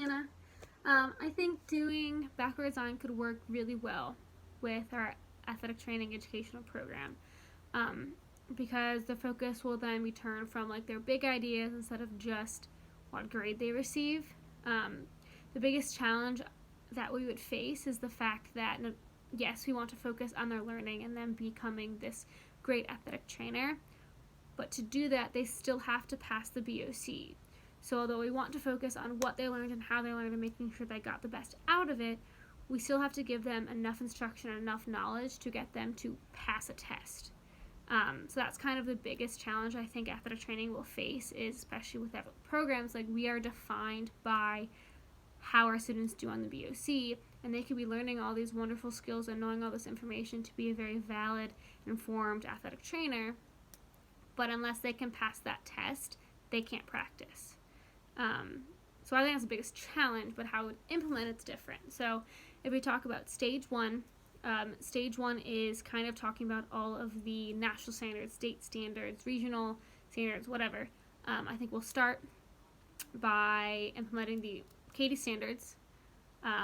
Hannah. I think doing backward design could work really well with our athletic training educational program, um, because the focus will then be turned from like their big ideas instead of just what grade they receive. Um, the biggest challenge that we would face is the fact that yes, we want to focus on their learning and them becoming this great athletic trainer, but to do that, they still have to pass the BOC. So although we want to focus on what they learned and how they learned and making sure they got the best out of it, we still have to give them enough instruction and enough knowledge to get them to pass a test. So that's kind of the biggest challenge I think athletic training will face, is especially with athletic programs, like we are defined by how our students do on the BOC, and they could be learning all these wonderful skills and knowing all this information to be a very valid, informed athletic trainer, but unless they can pass that test, they can't practice. So I think that's the biggest challenge, but how to implement it's different. So if we talk about stage one is kind of talking about all of the national standards, state standards, regional standards, whatever. I think we'll start by implementing the CATIE standards,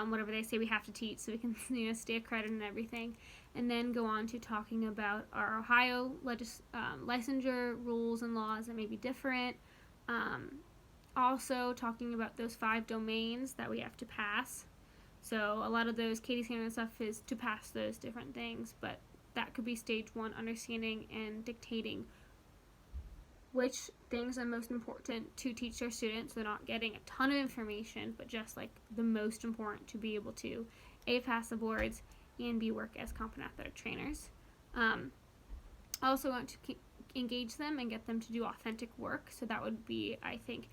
whatever they say we have to teach, so we can stay accredited and everything, and then go on to talking about our Ohio licensure rules and laws that may be different. Also talking about those 5 domains that we have to pass. So a lot of those CATIE standard stuff is to pass those different things, but that could be stage 1, understanding and dictating which things are most important to teach their students. They're not getting a ton of information, but just like the most important to be able to A, pass the boards, and B, work as competent athletic trainers. I also want to engage them and get them to do authentic work. So that would be, I think,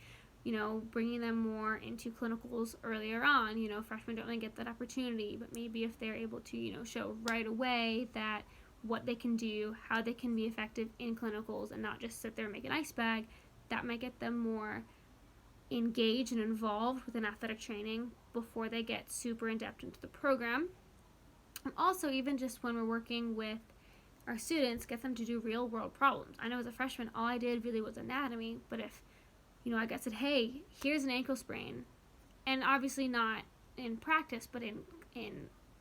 bringing them more into clinicals earlier on. Freshmen don't really get that opportunity, but maybe if they're able to, show right away that what they can do, how they can be effective in clinicals and not just sit there and make an ice bag, that might get them more engaged and involved within athletic training before they get super in-depth into the program. And also, even just when we're working with our students, get them to do real-world problems. I know as a freshman, all I did really was anatomy, but if I got said, hey, here's an ankle sprain, and obviously not in practice, but in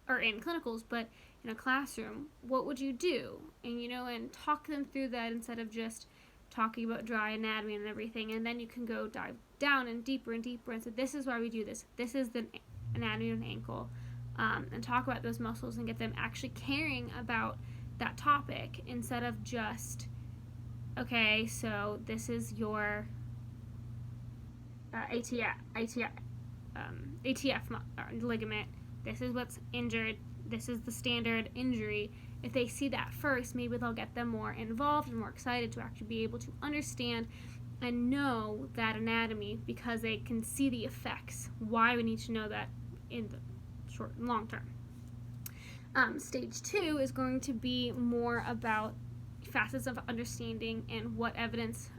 clinicals, but in a classroom, what would you do? And talk them through that instead of just talking about dry anatomy and everything, and then you can go dive down and deeper and say, this is why we do this. This is the anatomy of an ankle, and talk about those muscles and get them actually caring about that topic instead of just, okay, so this is your ATF ligament. This is what's injured. This is the standard injury. If they see that first, maybe they'll get them more involved and more excited to actually be able to understand and know that anatomy, because they can see the effects, why we need to know that in the short and long term. Stage 2 is going to be more about facets of understanding and what evidence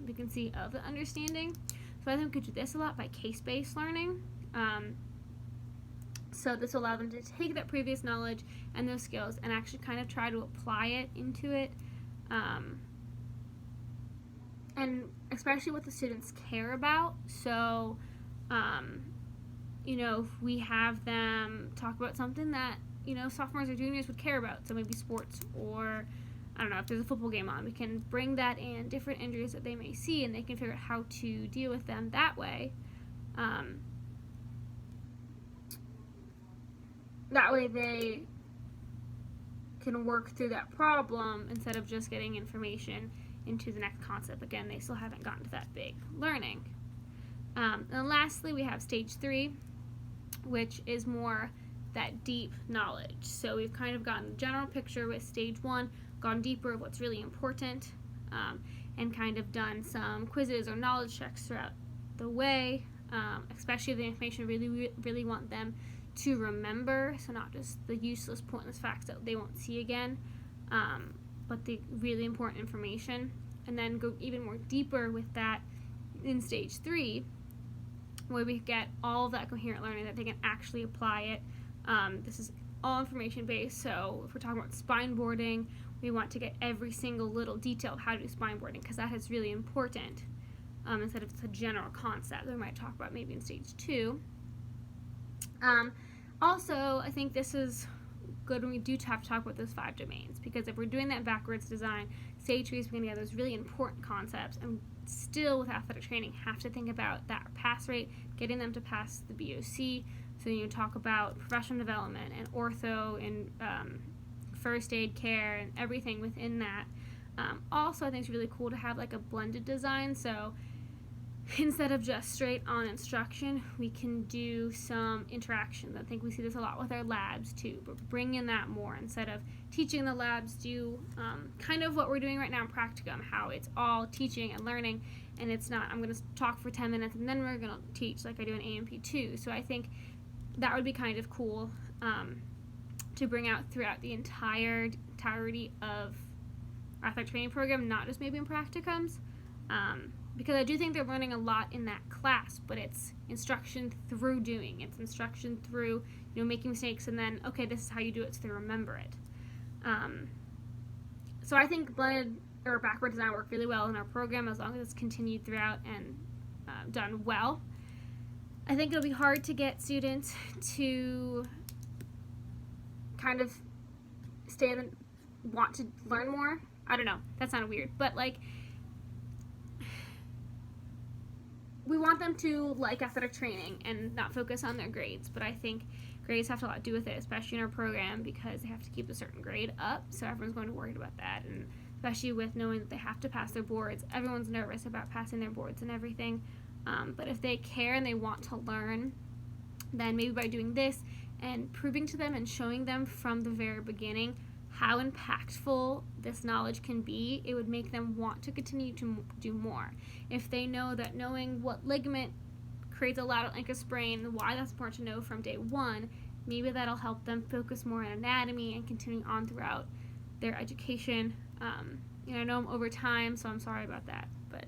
we can see of the understanding. So I think we could do this a lot by case-based learning. So this will allow them to take that previous knowledge and those skills and actually kind of try to apply it into it. And especially what the students care about. So, if we have them talk about something that, sophomores or juniors would care about, so maybe sports, or I don't know, if there's a football game on, we can bring that in, different injuries that they may see, and they can figure out how to deal with them that way. That way they can work through that problem instead of just getting information into the next concept. Again, they still haven't gotten to that big learning. And lastly, we have stage 3, which is more that deep knowledge. So we've kind of gotten the general picture with stage 1, gone deeper of what's really important, and kind of done some quizzes or knowledge checks throughout the way, especially if the information really want them to remember, so not just the useless, pointless facts that they won't see again, but the really important information, and then go even more deeper with that in stage 3, where we get all of that coherent learning that they can actually apply it. This is all information based, so if we're talking about spine boarding, we want to get every single little detail of how to do spine boarding, because that is really important. instead of just a general concept that we might talk about maybe in stage 2. Also, I think this is good when we do have to talk about those 5 domains, because if we're doing that backwards design, stage 3 is bringing together those really important concepts, and still with athletic training have to think about that pass rate, getting them to pass the BOC. So you talk about professional development and ortho and first aid care and everything within that. Also, I think it's really cool to have like a blended design. So instead of just straight on instruction, we can do some interaction. I think we see this a lot with our labs too, but bring in that more instead of teaching the labs, do kind of what we're doing right now in practicum, how it's all teaching and learning, and it's not, I'm going to talk for 10 minutes and then we're going to teach like I do in AMP2. So I think that would be kind of cool to bring out throughout the entirety of our athletic training program, not just maybe in practicums. Because I do think they're learning a lot in that class, but it's instruction through doing. It's instruction through, making mistakes, and then, okay, this is how you do it, so they remember it. So I think blended or backward design work really well in our program as long as it's continued throughout and done well. I think it'll be hard to get students to kind of stay and want to learn more. I don't know. That sounded weird, but like, we want them to like athletic training and not focus on their grades, but I think grades have a lot to do with it, especially in our program, because they have to keep a certain grade up, so everyone's going to worry about that, and especially with knowing that they have to pass their boards, everyone's nervous about passing their boards and everything, but if they care and they want to learn, then maybe by doing this and proving to them and showing them from the very beginning how impactful this knowledge can be, it would make them want to continue to do more. If they know that knowing what ligament creates a lateral ankle sprain, why that's important to know from day 1, maybe that'll help them focus more on anatomy and continuing on throughout their education. I know I'm over time, so I'm sorry about that, but